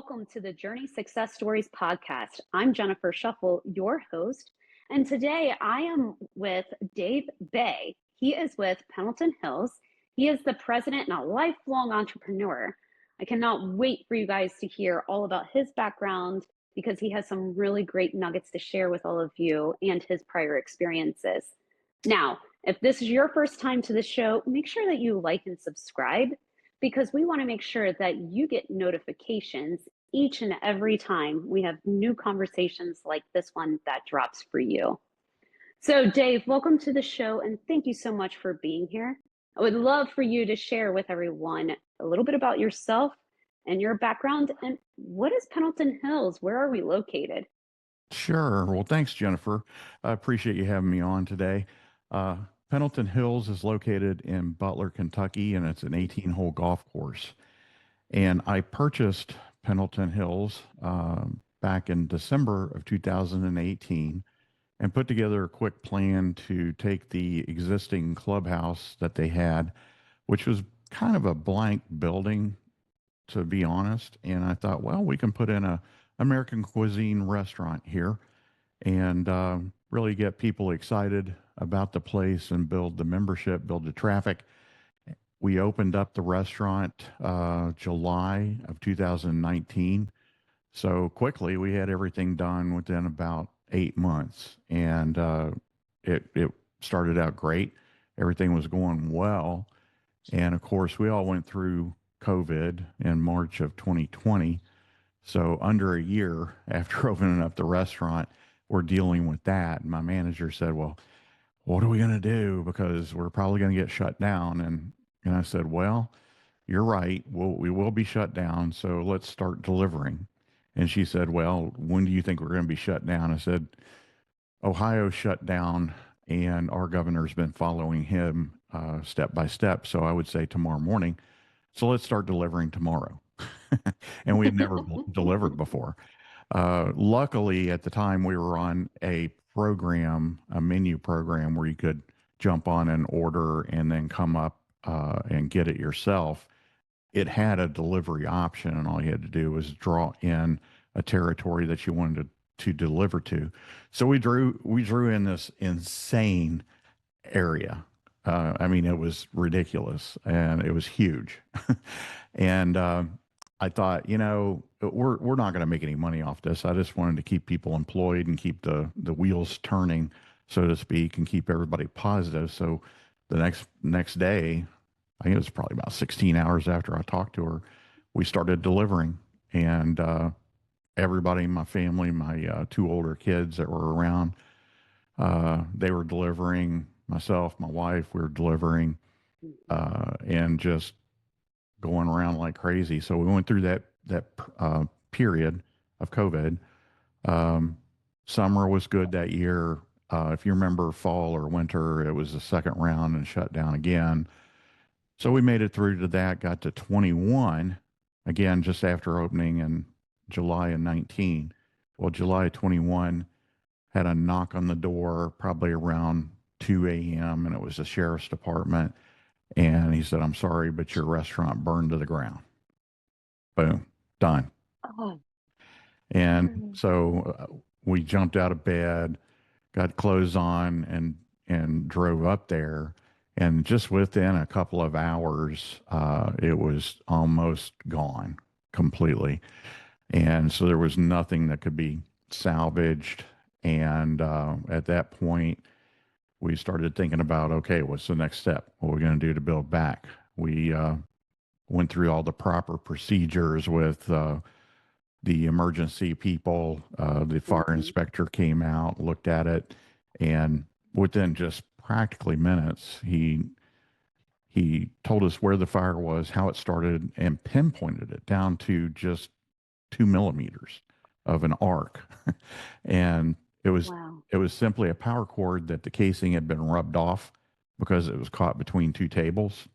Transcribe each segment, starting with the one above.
welcome to the Journey Success Stories podcast. I'm Jennifer Sheffel, your host, and today I am with Dave Bay. He is with Pendleton Hills. He is the president and a lifelong entrepreneur. I cannot wait for you guys to hear all about his background because he has some really great nuggets to share with all of you and his prior experiences. Now, if this is your first time to the show, make sure that you like and subscribe because we want to make sure that you get notifications each and every time we have new conversations like this one that drops for you. So Dave, welcome to the show and thank you so much for being here. I would love for you to share with everyone a little bit about yourself and your background and what is Pendleton Hills? Where are we located? Sure. Well, thanks, Jennifer. I appreciate you having me on today. Pendleton Hills is located in Butler, Kentucky, and it's an 18-hole golf course. And I purchased Pendleton Hills back in December of 2018 and put together a quick plan to take the existing clubhouse that they had, which was kind of a blank building, to be honest. And I thought, well, we can put in a American cuisine restaurant here and really get people excited about the place and build the membership, build the traffic. We opened up the restaurant July of 2019. So quickly, we had everything done within about 8 months. And it started out great. Everything was going well. And of course, we all went through COVID in March of 2020. So under a year after opening up the restaurant, we're dealing with that. And my manager said, well, what are we going to do? Because we're probably going to get shut down. And I said, well, you're right. We will be shut down. So let's start delivering. And she said, well, when do you think we're going to be shut down? I said, Ohio shut down and our governor's been following him step by step. So I would say tomorrow morning. So let's start delivering tomorrow. And we had never delivered before. Luckily, at the time, we were on a program, a menu program where you could jump on an order and then come up and get it yourself. It had a delivery option, and all you had to do was draw in a territory that you wanted to deliver to. So we drew in this insane area. I mean, it was ridiculous and it was huge. And I thought, we're not going to make any money off this. I just wanted to keep people employed and keep the wheels turning, so to speak, and keep everybody positive. So the next day, I think it was probably about 16 hours after I talked to her, we started delivering. And everybody in my family, my two older kids that were around, they were delivering. Myself, my wife, we were delivering and just going around like crazy. So we went through that period of COVID. Summer was good that year. If you remember fall or winter, it was the second round and shut down again. So we made it through to that, got to 21, again, just after opening in July of 19. Well, July of 21 had a knock on the door probably around 2 a.m. and it was the sheriff's department. And he said, I'm sorry, but your restaurant burned to the ground. Boom, done. Oh, And so we jumped out of bed, got clothes on and drove up there. And just within a couple of hours, it was almost gone completely. And so there was nothing that could be salvaged. And at that point, we started thinking about, okay, what's the next step? What are we going to do to build back? We went through all the proper procedures with the emergency people. The fire inspector came out, looked at it, and within just practically minutes, he told us where the fire was, how it started, and pinpointed it down to just 2 millimeters of an arc. And wow. it was simply a power cord that the casing had been rubbed off because it was caught between two tables,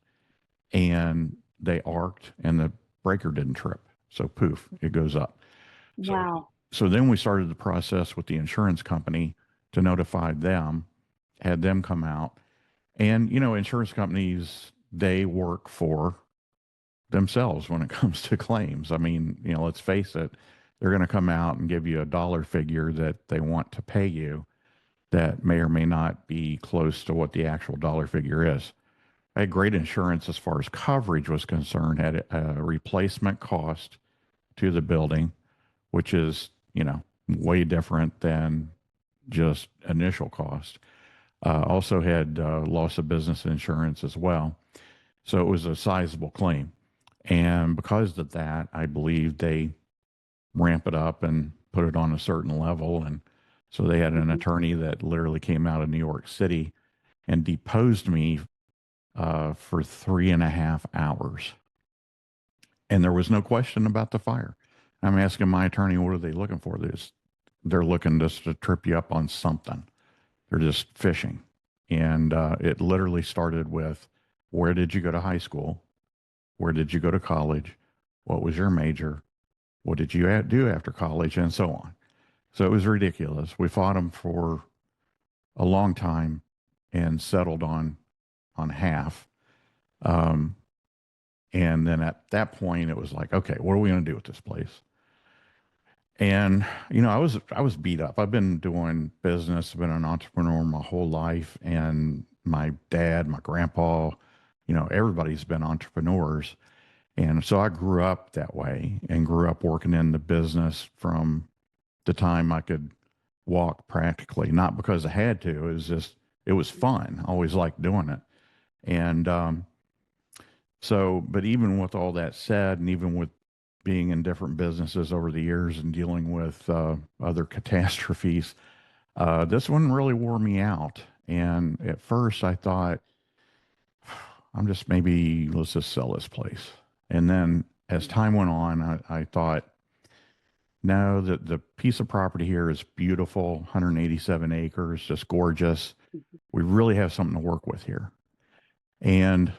and they arced and the breaker didn't trip. So poof, it goes up. Wow. So then we started the process with the insurance company to notify them, had them come out. And, insurance companies, they work for themselves when it comes to claims. I mean, let's face it, they're going to come out and give you a dollar figure that they want to pay you that may or may not be close to what the actual dollar figure is. I had great insurance as far as coverage was concerned, had a replacement cost to the building, which is, way different than just initial cost. Also had loss of business insurance as well. So it was a sizable claim. And because of that, I believe they ramp it up and put it on a certain level. And so they had an attorney that literally came out of New York City and deposed me for 3.5 hours. And there was no question about the fire. I'm asking my attorney, what are they looking for? They're looking just to trip you up on something. They're just fishing. And it literally started with, where did you go to high school? Where did you go to college? What was your major? What did you do after college? And so on. So it was ridiculous. We fought them for a long time and settled on half. And then at that point, it was like, okay, what are we going to do with this place? And I was beat up. I've been doing business, I've been an entrepreneur my whole life, and my dad, my grandpa, everybody's been entrepreneurs. And so I grew up that way and grew up working in the business from the time I could walk practically, not because I had to. It was just, it was fun. I always liked doing it. And so, but even with all that said, and even with being in different businesses over the years and dealing with other catastrophes, this one really wore me out. And at first I thought, let's just sell this place. And then as time went on, I thought, no, the piece of property here is beautiful, 187 acres, just gorgeous. We really have something to work with here. And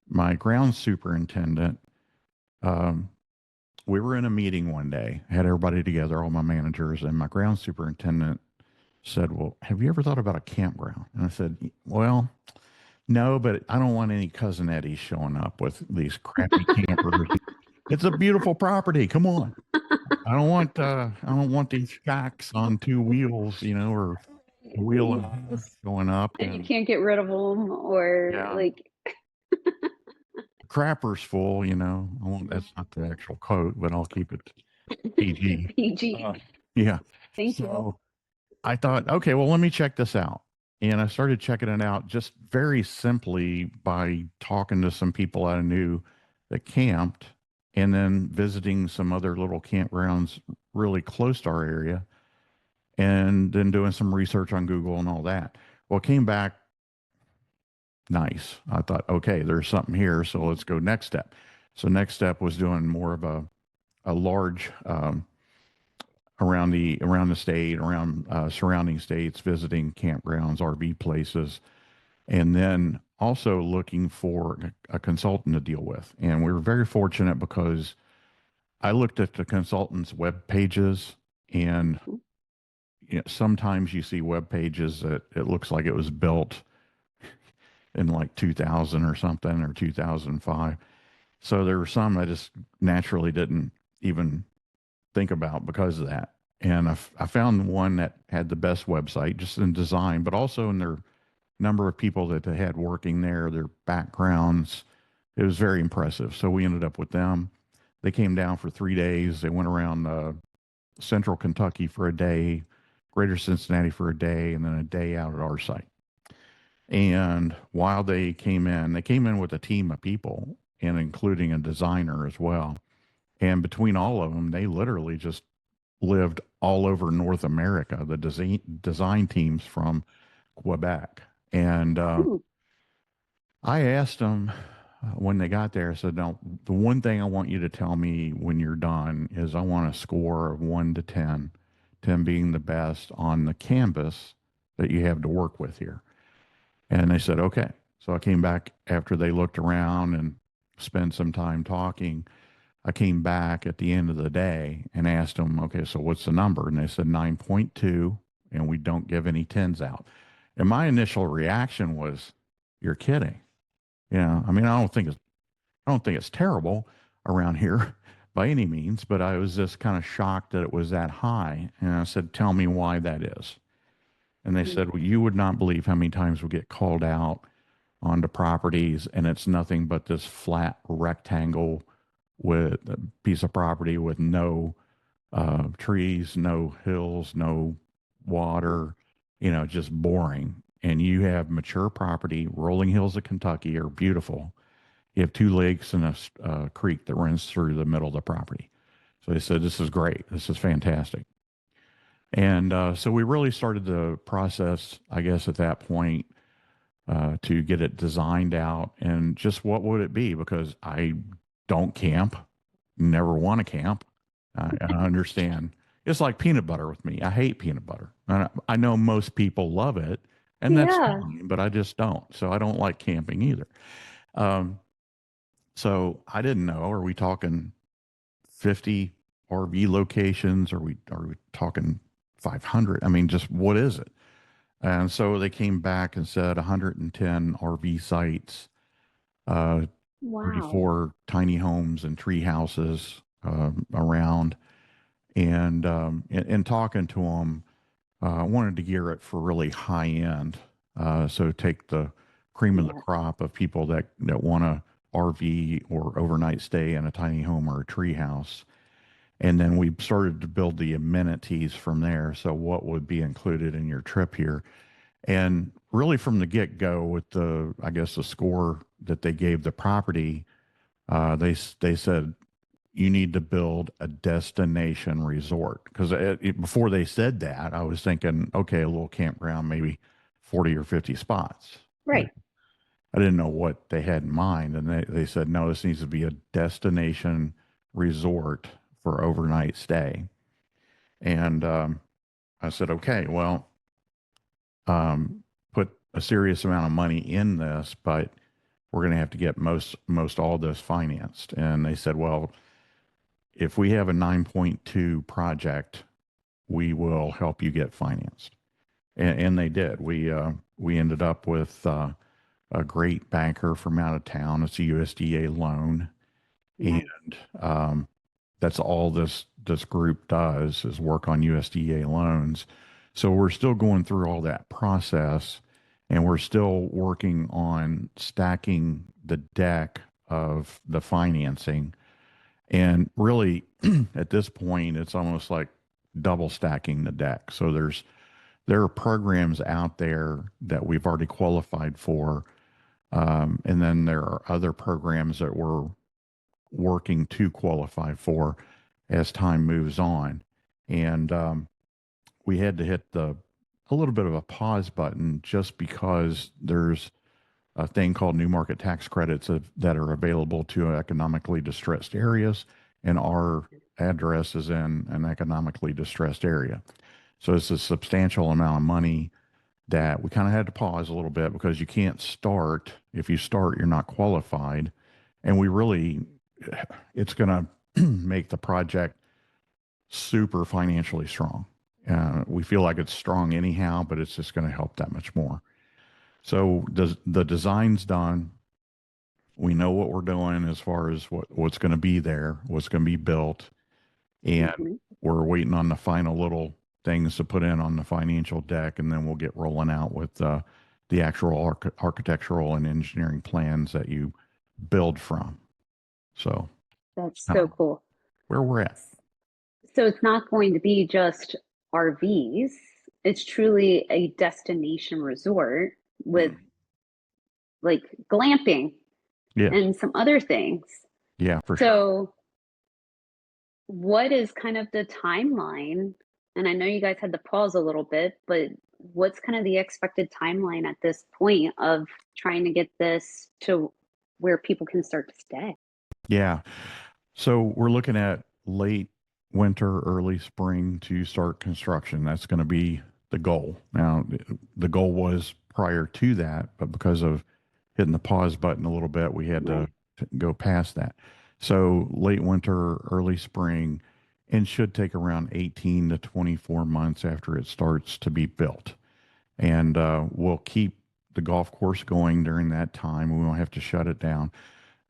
my ground superintendent, we were in a meeting one day, had everybody together, all my managers, and my ground superintendent said, well, have you ever thought about a campground? And I said, well, no, but I don't want any cousin Eddies showing up with these crappy campers. It's a beautiful property. Come on. I don't want these shacks on two wheels, or a wheel and a half going up. And you can't get rid of them, or crapper's full, that's not the actual quote, but I'll keep it PG. PG. Yeah. Thank you. I thought, okay, well, let me check this out. And I started checking it out just very simply by talking to some people I knew that camped, and then visiting some other little campgrounds really close to our area, and then doing some research on Google and all that. Well, it came back nice. I thought, okay, there's something here, so let's go next step. So next step was doing more of a large around the state, around surrounding states, visiting campgrounds, RV places, and then also looking for a consultant to deal with. And we were very fortunate because I looked at the consultants' web pages, and sometimes you see web pages that it looks like it was built in like 2000 or something, or 2005. So there were some I just naturally didn't even think about because of that. And I found one that had the best website, just in design, but also in their number of people that they had working there, their backgrounds. It was very impressive. So we ended up with them. They came down for 3 days. They went around central Kentucky for a day, greater Cincinnati for a day, and then a day out at our site. And while they came in with a team of people, and including a designer as well. And between all of them, they literally just lived all over North America, the design teams from Quebec. And I asked them when they got there, I said, now, the one thing I want you to tell me when you're done is I want a score of 1 to 10, 10 being the best on the canvas that you have to work with here. And they said, okay. So I came back after they looked around and spent some time talking. I came back at the end of the day and asked them, okay, so what's the number? And they said 9.2, and we don't give any 10s out. And my initial reaction was, you're kidding. I mean, I don't think it's terrible, around here by any means, but I was just kind of shocked that it was that high. And I said, tell me why that is. And they Mm. said, well, you would not believe how many times we get called out onto properties and it's nothing but this flat rectangle with a piece of property with no trees, no hills, no water, just boring. And you have mature property. Rolling hills of Kentucky are beautiful. You have two lakes and a creek that runs through the middle of the property. So they said, this is great. This is fantastic. And so we really started the process, I guess, at that point to get it designed out and just what would it be? Because I don't camp, never want to camp. And I understand it's like peanut butter with me. I hate peanut butter. And I know most people love it, and that's Yeah. fine, but I just don't. So I don't like camping either. Um, so I didn't know. Are we talking 50 RV locations? Are we talking 500? I mean, just what is it? And so they came back and said 110 RV sites, uh, Wow. 34 tiny homes and tree houses around. And in talking to them, I wanted to gear it for really high end. So take the cream of the Yeah. crop of people that want a RV or overnight stay in a tiny home or a tree house. And then we started to build the amenities from there. So what would be included in your trip here? And really from the get go, with I guess the score that they gave the property, they said you need to build a destination resort. Because before they said that, I was thinking, okay, a little campground, maybe 40 or 50 spots. Right. I didn't know what they had in mind. And they said, no, this needs to be a destination resort for overnight stay. And I said, okay, well, put a serious amount of money in this, but we're going to have to get most all this financed. And they said, well, if we have a 9.2 project, we will help you get financed. And they did. We ended up with a great banker from out of town. It's a USDA loan, and Nice. that's all this group does is work on USDA loans. So we're still going through all that process, and we're still working on stacking the deck of the financing. And really, at this point, it's almost like double stacking the deck. So there are programs out there that we've already qualified for, and then there are other programs that we're working to qualify for as time moves on. And we had to hit a little bit of a pause button just because there's a thing called new market tax credits that are available to economically distressed areas, and our address is in an economically distressed area. So it's a substantial amount of money that we kind of had to pause a little bit because you can't start. If you start, you're not qualified. And it's going to make the project super financially strong. We feel like it's strong anyhow, but it's just going to help that much more. So the design's done. We know what we're doing as far as what's going to be there, what's going to be built, and Hmm. we're waiting on the final little things to put in on the financial deck, and then we'll get rolling out with the actual architectural and engineering plans that you build from. So That's kind so of cool. where we're at. So it's not going to be just RVs. It's truly a destination resort with Mm. like glamping Yes. and some other things. Yeah, for sure. So what is kind of the timeline? And I know you guys had to pause a little bit, but what's kind of the expected timeline at this point of trying to get this to where people can start to stay? Yeah. So we're looking at late winter, early spring to start construction. That's going to be the goal. Now, the goal was prior to that, but because of hitting the pause button a little bit, we had Right. to go past that. So late winter, early spring, and should take around 18 to 24 months after it starts to be built. And we'll keep the golf course going during that time. We won't have to shut it down.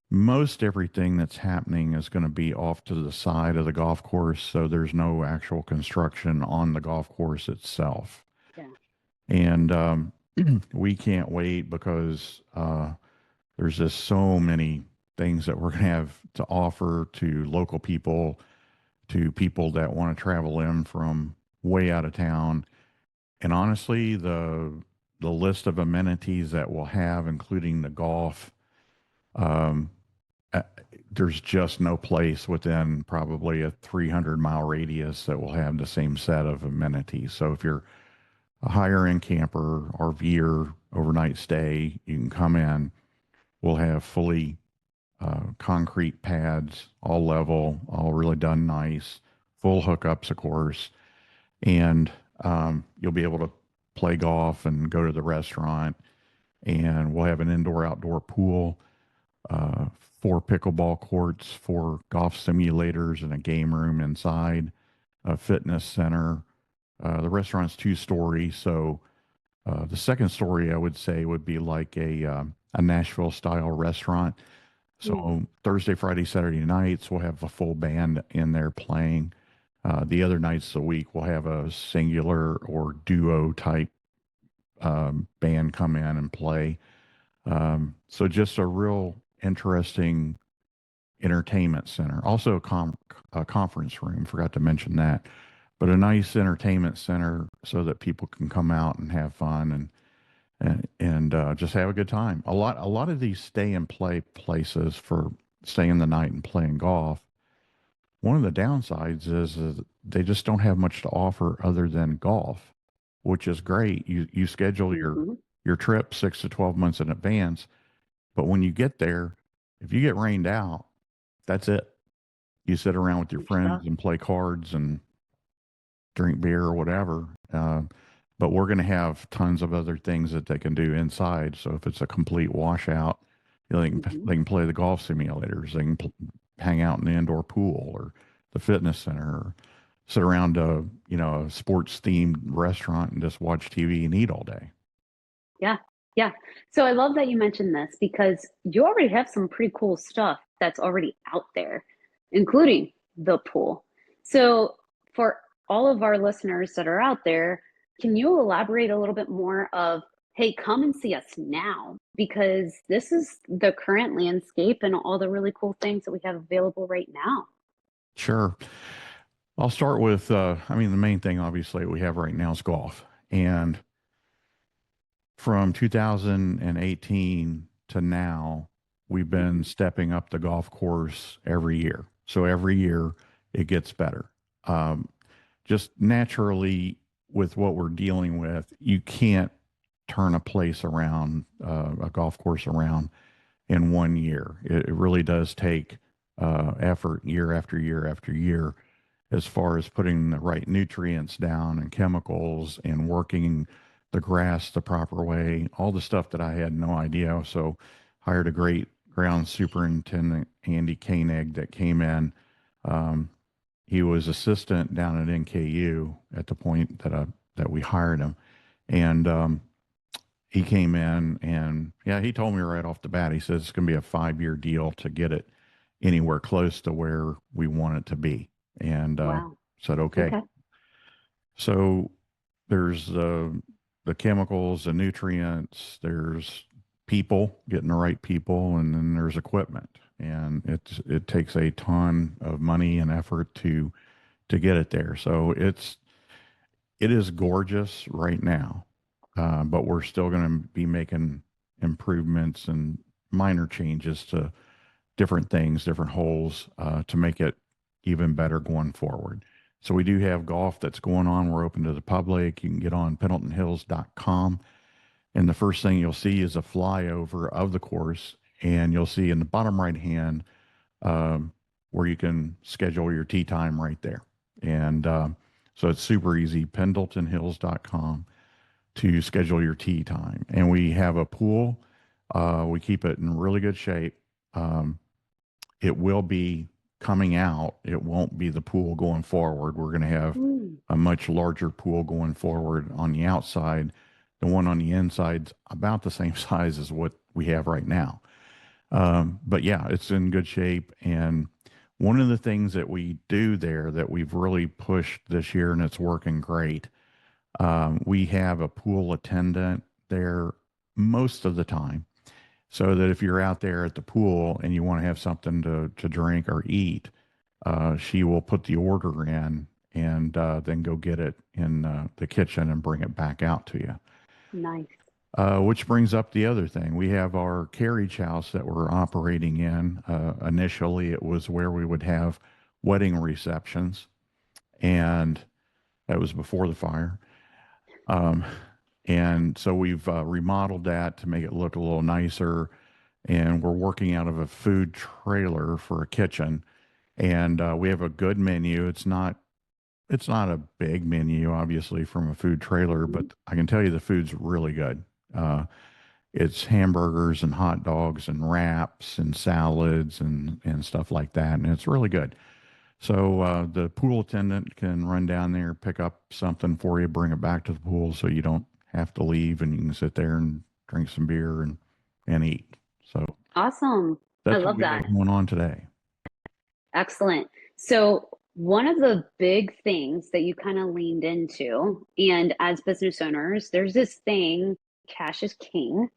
Most everything that's happening is going to be off to the side of the golf course, so there's no actual construction on the golf course itself. Yeah. And we can't wait because there's just so many things that we're going to have to offer to local people, to people that want to travel in from way out of town. And honestly, the list of amenities that we'll have, including the golf, um, uh, there's just no place within probably a 300-mile radius that will have the same set of amenities. So if you're a higher end camper, RVer, overnight stay, you can come in. We'll have fully concrete pads, all level, all really done nice, full hookups, of course, and you'll be able to play golf and go to the restaurant. And we'll have an indoor outdoor pool, uh, 4 pickleball courts, 4 golf simulators, and a game room inside, a fitness center. The restaurant's 2 story, so the second story I would say would be like a Nashville style restaurant. Mm. So Thursday, Friday, Saturday nights we'll have a full band in there playing. The other nights of the week we'll have a singular or duo type band come in and play. So just a real interesting entertainment center. Also a conference room. Forgot to mention that, but a nice entertainment center so that people can come out and have fun and just have a good time. A lot of these stay and play places for staying the night and playing golf. One of the downsides is they just don't have much to offer other than golf, which is great. You schedule Hmm. your trip 6 to 12 months in advance, but when you get there, if you get rained out, that's it. You sit around with your You're friends stuck. and play cards and drink beer or whatever. But we're going to have tons of other things that they can do inside. So if it's a complete washout, Hmm. they can play the golf simulators. They can hang out in the indoor pool or the fitness center, or sit around a sports themed restaurant and just watch TV and eat all day. Yeah. Yeah. So I love that you mentioned this because you already have some pretty cool stuff that's already out there, including the pool. So for all of our listeners that are out there, can you elaborate a little bit more of, hey, come and see us now because this is the current landscape and all the really cool things that we have available right now. Sure. I'll start with, the main thing obviously we have right now is golf. And from 2018 to now, we've been Mhm. stepping up the golf course every year. So every year it gets better. Um, just naturally, with what we're dealing with, you can't turn a place around, a golf course around in one year. It really does take effort year after year after year as far as putting the right nutrients down and chemicals and working the grass the proper way, all the stuff that I had no idea. So hired a great ground superintendent, Andy Koenig, that came in. Um, he was assistant down at NKU at the point that we hired him. And he came in and yeah, he told me right off the bat, he says it's going to be a 5-year deal to get it anywhere close to where we want it to be. And Wow. said, okay. Okay. So there's the chemicals, the nutrients, there's people, getting the right people, and then there's equipment. And it takes a ton of money and effort to get it there. So it is gorgeous right now, but we're still going to be making improvements and minor changes to different things, different holes, to make it even better going forward. So we do have golf that's going on. We're open to the public. You can get on pendletonhills.com. And the first thing you'll see is a flyover of the course. And you'll see in the bottom right hand where you can schedule your tee time right there. And so it's super easy, pendletonhills.com to schedule your tee time. And we have a pool. We keep it in really good shape. Um, it will be coming out. It won't be the pool going forward. We're going to have Mm. a much larger pool going forward on the outside. The one on the inside's about the same size as what we have right now. But yeah, it's in good shape. And one of the things that we do there that we've really pushed this year, and it's working great, we have a pool attendant there most of the time. So that if you're out there at the pool and you want to have something to drink or eat, she will put the order in and then go get it in the kitchen and bring it back out to you. Nice. Which brings up the other thing. We have our carriage house that we're operating in. Initially, it was where we would have wedding receptions, and that was before the fire. Um, and so we've remodeled that to make it look a little nicer. And we're working out of a food trailer for a kitchen. And we have a good menu. It's not a big menu, obviously, from a food trailer, Mhm. but I can tell you the food's really good. Uh, it's hamburgers and hot dogs and wraps and salads and stuff like that, and it's really good. So the pool attendant can run down there, pick up something for you, bring it back to the pool, so you don't have to leave, and you can sit there and drink some beer and eat. So Awesome. I that's what love we got that. going on today. Excellent. So, one of the big things that you kind of leaned into, and as business owners, there's this thing, cash is king,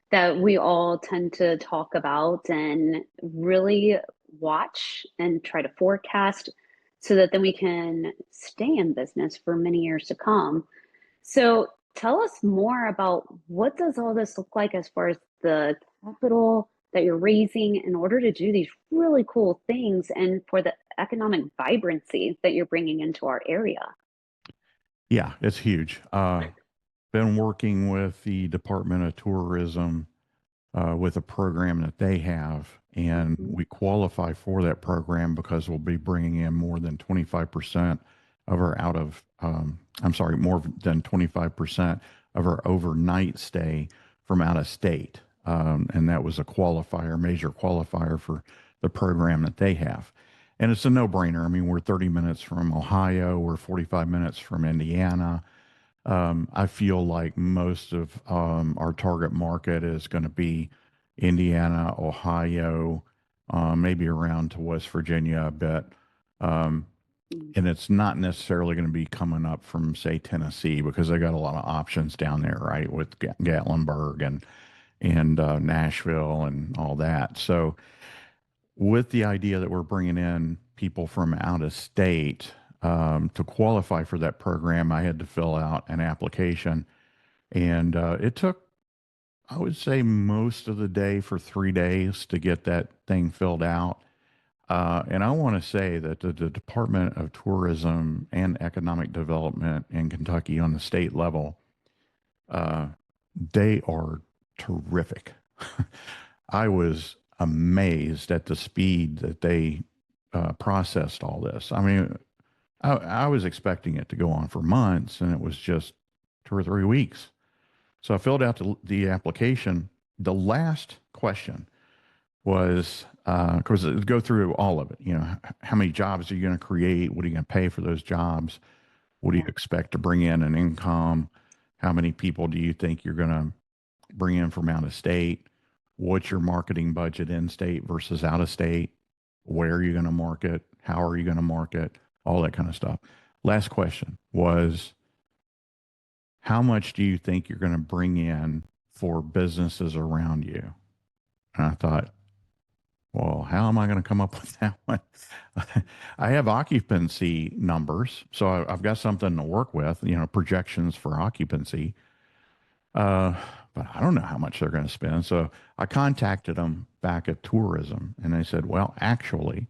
that we all tend to talk about and really watch and try to forecast so that then we can stay in business for many years to come. So tell us more about what does all this look like as far as the capital that you're raising in order to do these really cool things and for the economic vibrancy that you're bringing into our area. Yeah, it's huge. Been working with the Department of Tourism with a program that they have, and Mhm. we qualify for that program because we'll be bringing in more than 25% of our I'm sorry, more than 25% of our overnight stay from out of state. And that was a qualifier, major qualifier for the program that they have. And it's a no brainer. I mean, we're 30 minutes from Ohio, we're 45 minutes from Indiana. I feel like most of our target market is going to be Indiana, Ohio, maybe around to West Virginia a bit. Um, Mm. and it's not necessarily going to be coming up from, say, Tennessee because they got a lot of options down there, right, with Gatlinburg and Nashville and all that. So, with the idea that we're bringing in people from out of state to qualify for that program, I had to fill out an application, and it took, I would say, most of the day for 3 days to get that thing filled out. And I want to say that the Department of Tourism and Economic Development in Kentucky on the state level, uh, they are terrific. I was amazed at the speed that they processed all this. I mean, I was expecting it to go on for months, and it was just 2 or 3 weeks. So I filled out the application. The last question was, because it would go through all of it. You know, how many jobs are you going to create? What are you going to pay for those jobs? What do you Yeah. expect to bring in an income? How many people do you think you're going to bring in from out of state? What's your marketing budget in state versus out of state? Where are you going to market? How are you going to market? All that kind of stuff. Last question was, how much do you think you're going to bring in for businesses around you? And I thought, well, how am I going to come up with that one? I have occupancy numbers, so I've got something to work with, projections for occupancy. Uh, but I don't know how much they're going to spend. So I contacted them back at tourism, and they said, well, actually,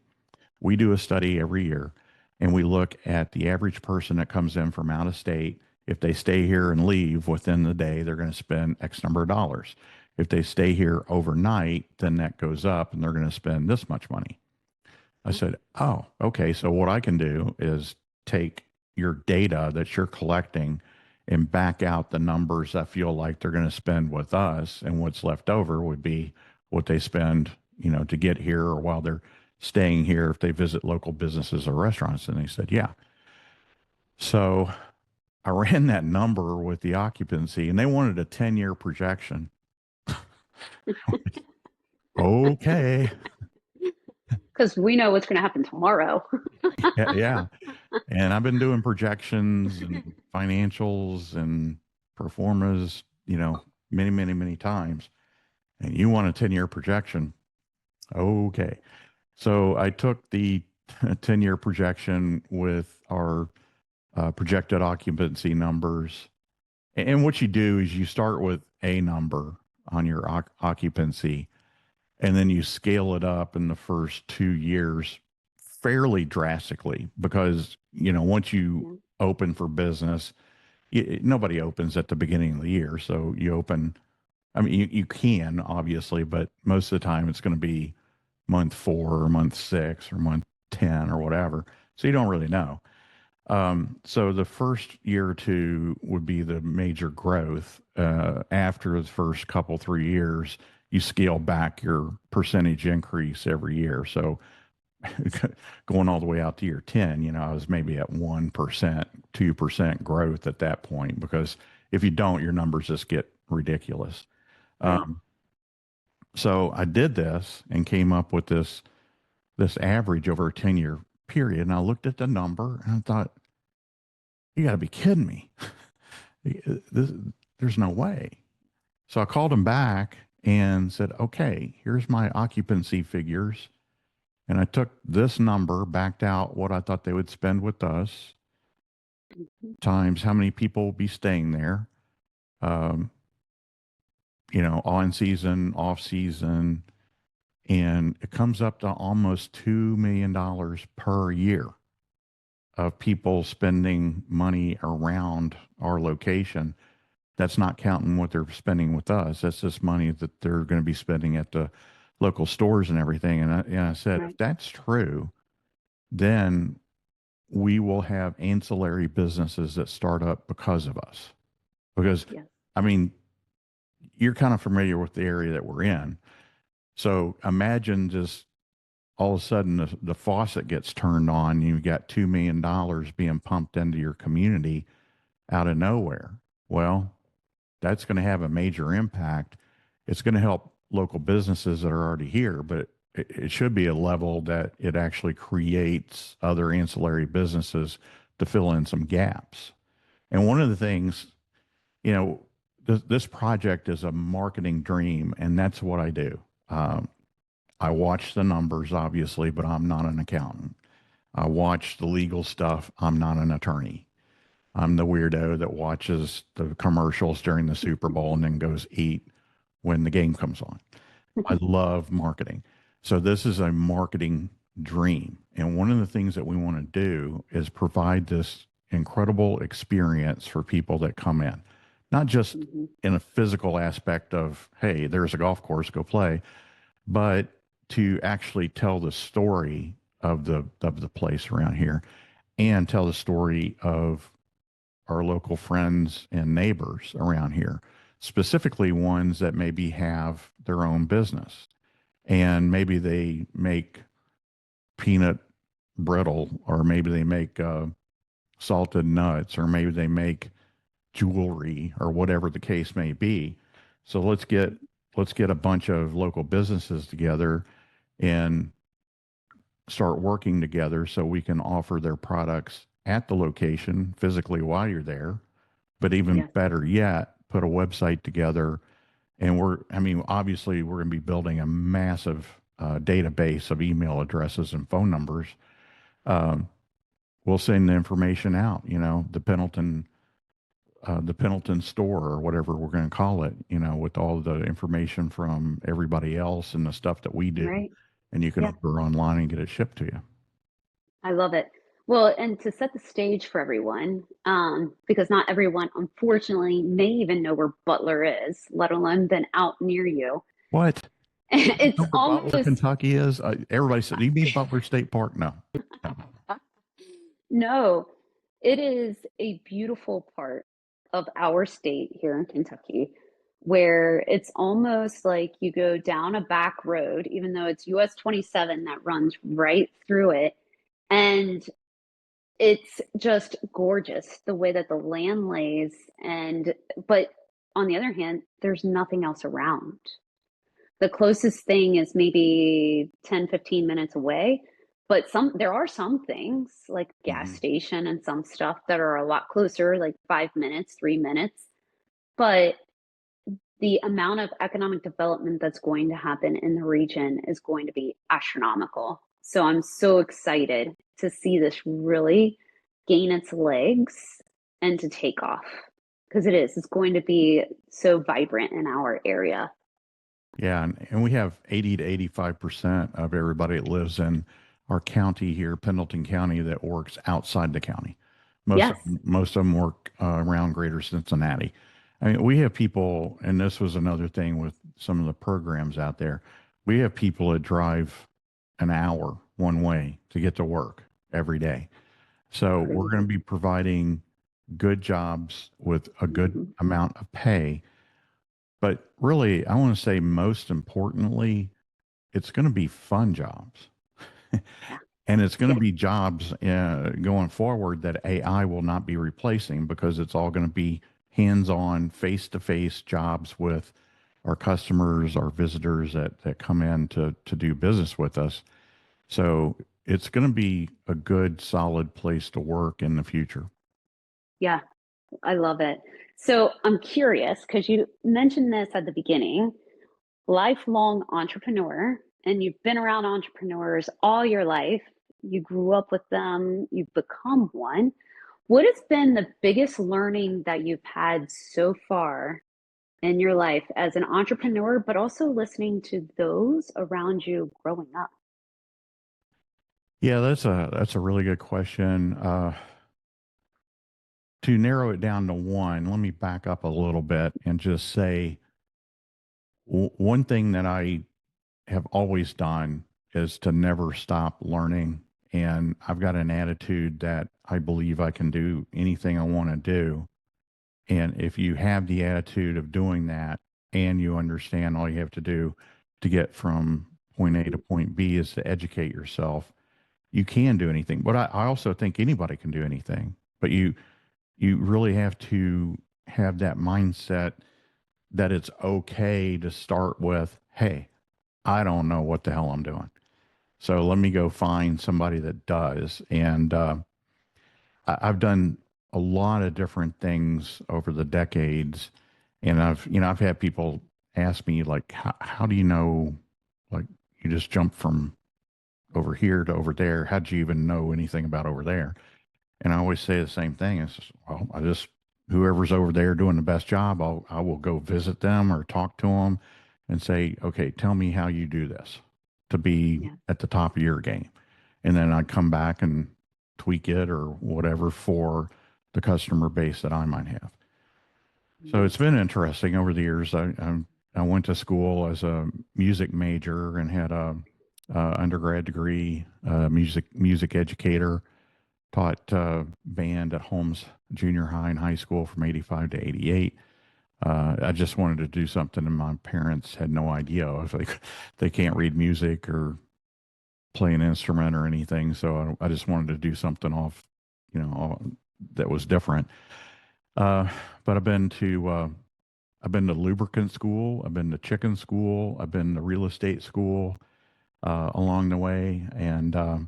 we do a study every year, and we look at the average person that comes in from out of state. If they stay here and leave within the day, they're going to spend X number of dollars. If they stay here overnight, then that goes up and they're going to spend this much money. I said, oh, okay. So what I can do is take your data that you're collecting and back out the numbers that feel like they're going to spend with us. And what's left over would be what they spend, to get here or while they're staying here if they visit local businesses or restaurants. And they said, yeah. So I ran that number with the occupancy and they wanted a 10-year projection. Okay. Because we know what's going to happen tomorrow. Yeah, yeah. And I've been doing projections and financials and performas, many, many, many times. And you want a 10-year projection. Okay. So I took the 10-year projection with our projected occupancy numbers. And what you do is you start with a number on your occupancy, and then you scale it up in the first 2 years fairly drastically because, once you Yeah, open for business, nobody opens at the beginning of the year. So you open, I mean, you can obviously, but most of the time it's going to be month 4 or month 6 or month 10 or whatever. So you don't really know. So the first year or two would be the major growth. After the first couple, 3 years, you scale back your percentage increase every year. So going all the way out to year 10, I was maybe at 1%, 2% growth at that point, because if you don't, your numbers just get ridiculous. right. Um, so I did this and came up with this average over a 10-year period. And I looked at the number and I thought, you got to be kidding me. this, there's no way. So I called him back and said, okay, here's my occupancy figures. And I took this number, backed out what I thought they would spend with us, Mhm. times how many people will be staying there, um, on season, off season. And it comes up to almost $2 million per year of people spending money around our location. That's not counting what they're spending with us. That's just money that they're going to be spending at the local stores and everything. And I said, if Right. that's true, then we will have ancillary businesses that start up because of us. Because, Yes. I mean, you're kind of familiar with the area that we're in. So imagine just all of a sudden the faucet gets turned on and you've got $2 million being pumped into your community out of nowhere. Well, that's going to have a major impact. It's going to help local businesses that are already here, but it should be a level that it actually creates other ancillary businesses to fill in some gaps. And one of the things, you know, this project is a marketing dream, and that's what I do. Um, I watch the numbers, obviously, but I'm not an accountant. I watch the legal stuff. I'm not an attorney. I'm the weirdo that watches the commercials during the Super Bowl and then goes eat when the game comes on. I love marketing. So this is a marketing dream. And one of the things that we want to do is provide this incredible experience for people that come in, not just Hmm. in a physical aspect of, hey, there's a golf course, go play, but to actually tell the story of the place around here and tell the story of our local friends and neighbors around here, specifically ones that maybe have their own business and maybe they make peanut brittle, or maybe they make salted nuts, or maybe they make jewelry, or whatever the case may be. So let's get a bunch of local businesses together and start working together so we can offer their products at the location physically while you're there. But even Yes. better yet, put a website together. And I mean, obviously, we're going to be building a massive database of email addresses and phone numbers. Um, we'll send the information out, the Pendleton store or whatever we're going to call it, with all the information from everybody else and the stuff that we do. Right. And you can Yeah. order online and get it shipped to you. I love it. Well, and to set the stage for everyone, because not everyone, unfortunately, may even know where Butler is, let alone been out near you. What? You It's know where Butler, almost, Kentucky is? Everybody said, you mean Butler State Park? No. No. no, it is a beautiful part of our state here in Kentucky where it's almost like you go down a back road, even though it's US 27 that runs right through it. And it's just gorgeous the way that the land lays, but on the other hand, there's nothing else around. The closest thing is maybe 10, 15 minutes away. But there are some things like gas Hmm. station and some stuff that are a lot closer, like 5 minutes, 3 minutes. But the amount of economic development that's going to happen in the region is going to be astronomical. So I'm so excited to see this really gain its legs and to take off because it's going to be so vibrant in our area. Yeah, and we have 80 to 85% of everybody that lives in our county here, Pendleton County, that works outside the county. Yes. Most of them work around Greater Cincinnati. I mean, we have people, and this was another thing with some of the programs out there. We have people that drive an hour one way to get to work every day. So we're going to Crazy. be providing good jobs with a good Mhm. amount of pay. But really, I want to say most importantly, it's going to be fun jobs. Yeah. And it's going to Yeah. be jobs going forward that AI will not be replacing because it's all going to be hands on, face to face jobs with our customers, our visitors that come in to do business with us. So it's going to be a good, solid place to work in the future. Yeah. I love it. So I'm curious because you mentioned this at the beginning, lifelong entrepreneur, and you've been around entrepreneurs all your life. You grew up with them, you've become one. What has been the biggest learning that you've had so far in your life as an entrepreneur, but also listening to those around you growing up? Yeah, that's a really good question. To narrow it down to one, let me back up a little bit and just say one thing that I have always done is to never stop learning. And I've got an attitude that I believe I can do anything I want to do. And if you have the attitude of doing that and you understand all you have to do to get from point A to point B is to educate yourself, you can do anything. But I also think anybody can do anything. But you really have to have that mindset that it's okay to start with, hey, I don't know what the hell I'm doing. So let me go find somebody that does. And I've done a lot of different things over the decades. And I've had people ask me, like, how do you know, like, you just jump from over here to over there? How'd you even know anything about over there? And I always say the same thing. It's just, well, whoever's over there doing the best job, I will go visit them or talk to them and say, okay, tell me how you do this to be Yeah. at the top of your game. And then I come back and tweak it or whatever for the customer base that I might have. So it's Nice. been interesting over the years. I went to school as a music major and had a undergrad degree, music educator, taught band at Holmes Junior High and high school from 85 to 88. I just wanted to do something, and my parents had no idea if they can't read music or play an instrument or anything. So I just wanted to do something that was different. Uh, but I've been to lubricant school, I've been to chicken school, I've been to real estate school along the way, and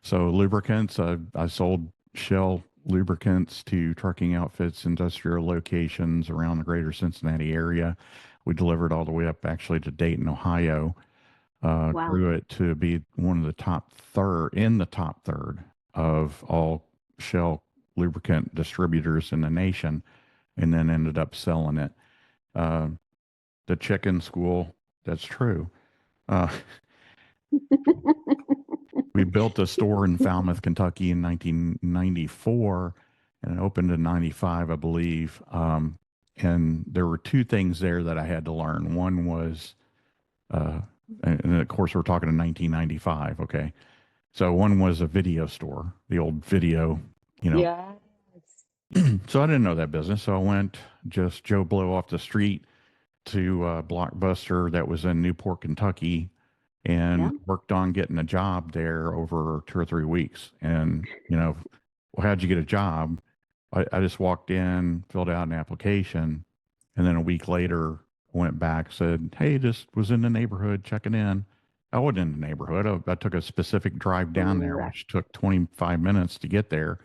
so lubricants. I sold Shell lubricants to trucking outfits, industrial locations around the greater Cincinnati area. We delivered all the way up actually to Dayton, Ohio. Wow. Grew it to be one of the top third of all Shell lubricant distributors in the nation, and then ended up selling it. Uh, the chicken school, that's true. Uh, we built a store in Falmouth, Kentucky in 1994 and it opened in 95, I believe. And there were two things there that I had to learn. One was, uh, and of course, we're talking in 1995. Okay. So one was a video store, the old video, you know. Yes. So I didn't know that business. So I went just Joe Blow off the street to Blockbuster that was in Newport, Kentucky, and Yeah. worked on getting a job there over 2 or 3 weeks. And, well, how'd you get a job? I just walked in, filled out an application, and then a week later, went back, said, "Hey, just was in the neighborhood checking in." I wasn't in the neighborhood. I took a specific drive down there, Correct. which took 25 minutes to get there.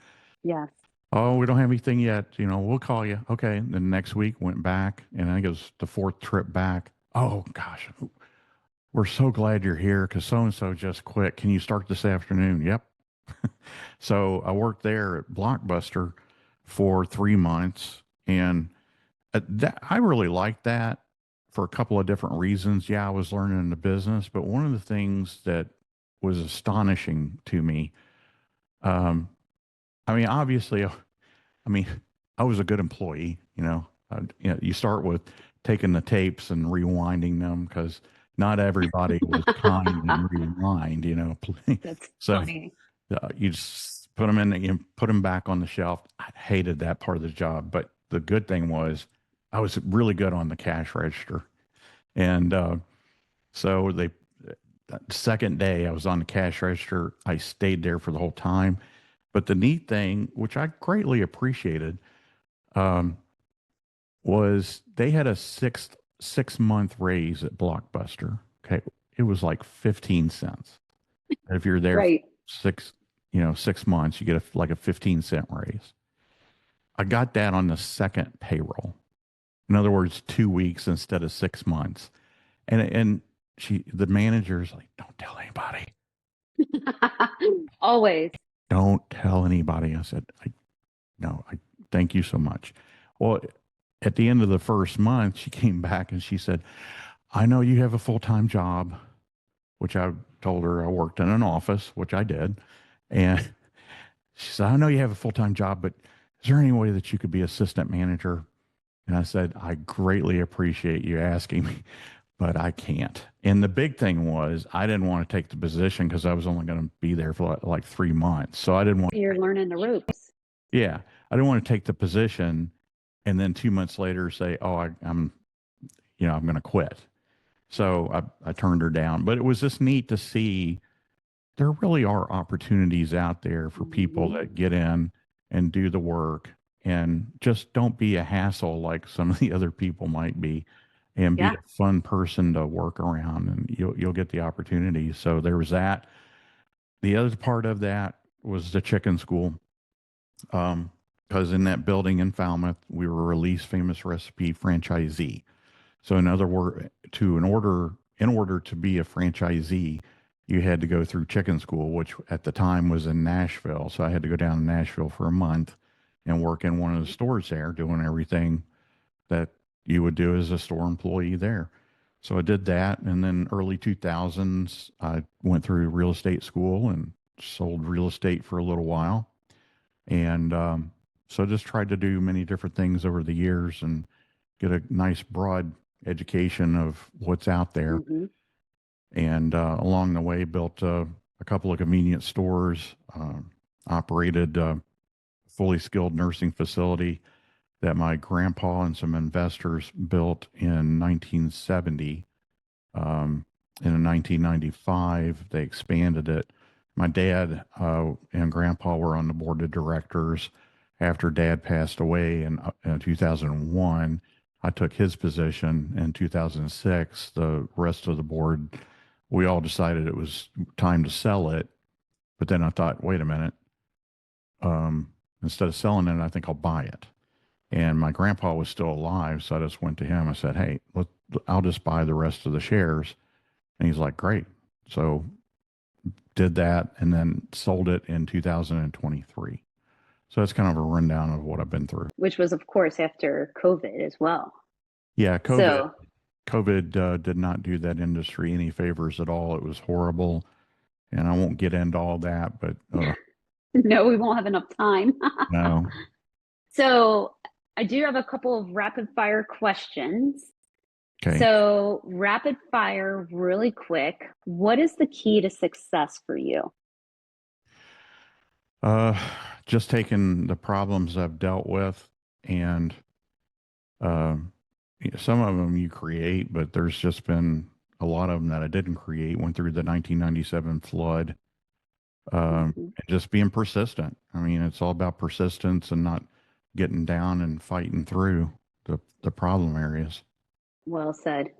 Yes. Oh, we don't have anything yet. We'll call you. Okay. And then next week went back, and I think it was the fourth trip back. Oh gosh, we're so glad you're here because so and so just quit. Can you start this afternoon? Yep. So I worked there at Blockbuster for 3 months, and I really liked that for a couple of different reasons. Yeah, I was learning the business, but one of the things that was astonishing to me, um, I mean, obviously, I mean, I was a good employee. You start with taking the tapes and rewinding them because not everybody was kind and rewind. That's So funny. you just put them in, you put them back on the shelf. I hated that part of the job, but the good thing was I was really good on the cash register, and so the second day I was on the cash register, I stayed there for the whole time. But the neat thing, which I greatly appreciated, um, was they had a 6 month raise at Blockbuster. Okay, it was like 15 cents. If you're there for Right. six, 6 months, you get like a 15-cent raise. I got that on the second payroll. In other words, 2 weeks instead of 6 months. And the manager's like, "Don't tell anybody. Always. Don't tell anybody." I said, "No, I thank you so much." Well, at the end of the first month, she came back and she said, "I know you have a full-time job," which I told her I worked in an office, which I did. And she said, "I know you have a full-time job, but is there any way that you could be assistant manager?" And I said, "I greatly appreciate you asking me, but I can't." And the big thing was I didn't want to take the position because I was only going to be there for like 3 months. So I didn't want, You're learning the ropes. yeah, I didn't want to take the position and then 2 months later say, "Oh, I'm going to quit." So I turned her down. But it was just neat to see there really are opportunities out there for people Hmm. that get in and do the work and just don't be a hassle like some of the other people might be, and be Yeah. a fun person to work around, and you'll get the opportunity. So there was that. The other part of that was the chicken school. Because in that building in Falmouth, we were a Least Famous Recipe franchisee. So in other words, in order to be a franchisee, you had to go through chicken school, which at the time was in Nashville. So I had to go down to Nashville for a month and work in one of the stores there, doing everything that you would do as a store employee there. So I did that, and then early 2000s, I went through real estate school and sold real estate for a little while, and so I just tried to do many different things over the years and get a nice broad education of what's out there. Hmm. And along the way, built a couple of convenience stores, operated a fully skilled nursing facility that my grandpa and some investors built in 1970. And in 1995, they expanded it. My dad and grandpa were on the board of directors. After dad passed away in 2001, I took his position in 2006. The rest of the board, we all decided it was time to sell it. But then I thought, wait a minute, instead of selling it, I think I'll buy it. And my grandpa was still alive, so I just went to him. I said, "Hey, I'll just buy the rest of the shares." And he's like, "Great." So did that and then sold it in 2023. So that's kind of a rundown of what I've been through. Which was, of course, after COVID as well. Yeah, So, COVID did not do that industry any favors at all. It was horrible, and I won't get into all that, but no, we won't have enough time. no. So, I do have a couple of rapid fire questions. Okay. So, rapid fire, really quick. What is the key to success for you? Uh, just taking the problems I've dealt with and um, some of them you create, but there's just been a lot of them that I didn't create. Went through the 1997 flood, Mhm. and just being persistent. I mean, it's all about persistence and not getting down and fighting through the problem areas. Well said.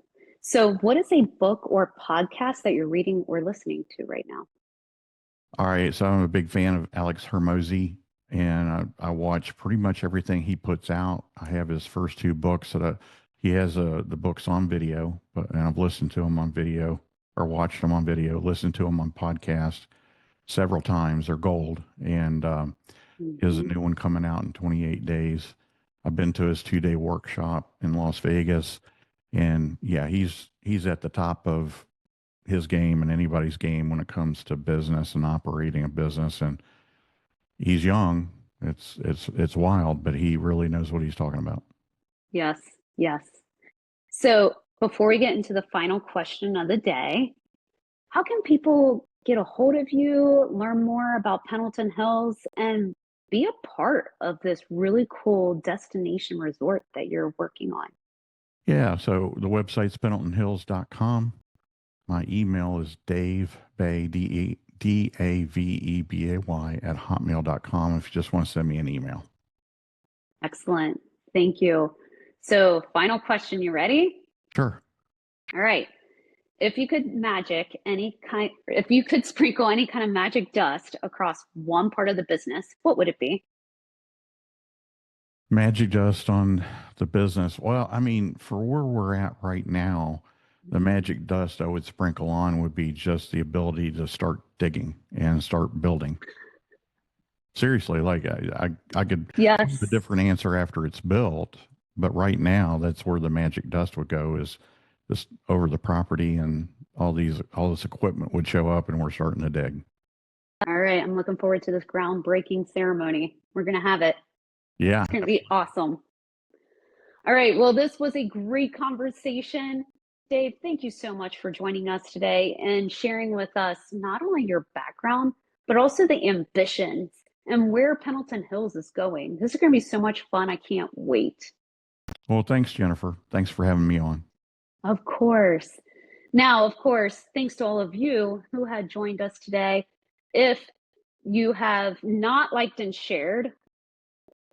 So, what is a book or podcast that you're reading or listening to right now? All right, so I'm a big fan of Alex Hermosi, and I watch pretty much everything he puts out. I have his first two books he has the books on video, and I've listened to them on video or watched them on video, listened to them on podcast several times. They're gold, and he has a Mhm. new one coming out in 28 days. I've been to his 2-day workshop in Las Vegas, and yeah, he's at the top of his game and anybody's game when it comes to business and operating a business. And he's young. It's wild, but he really knows what he's talking about. Yes, yes. So, before we get into the final question of the day, how can people get a hold of you, learn more about Pendleton Hills, and be a part of this really cool destination resort that you're working on? Yeah. So the website's pendletonhills.com. My email is davebay, Davebay at hotmail.com if you just want to send me an email. Excellent. Thank you. So, final question, you ready? Sure. All right. If you could sprinkle any kind of magic dust across one part of the business, what would it be? Magic dust on the business. Well, I mean, for where we're at right now, the magic dust I would sprinkle on would be just the ability to start digging and start building. Seriously, like I could have a Yes. different answer after it's built, but right now that's where the magic dust would go is just over the property and all this equipment would show up and we're starting to dig. All right. I'm looking forward to this groundbreaking ceremony. We're going to have it. Yeah. It's going to be awesome. All right. Well, this was a great conversation. Dave, thank you so much for joining us today and sharing with us not only your background, but also the ambitions and where Pendleton Hills is going. This is going to be so much fun. I can't wait. Well, thanks, Jennifer. Thanks for having me on. Of course. Now, of course, thanks to all of you who had joined us today. If you have not liked and shared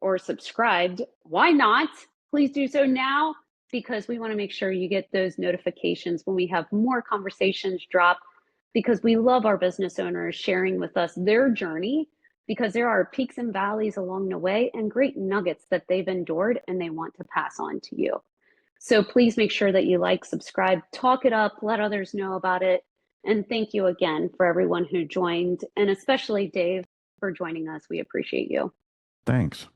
or subscribed, why not? Please do so now because we want to make sure you get those notifications when we have more conversations drop because we love our business owners sharing with us their journey because there are peaks and valleys along the way and great nuggets that they've endured and they want to pass on to you. So please make sure that you like, subscribe, talk it up, let others know about it. And thank you again for everyone who joined, and especially Dave for joining us. We appreciate you. Thanks.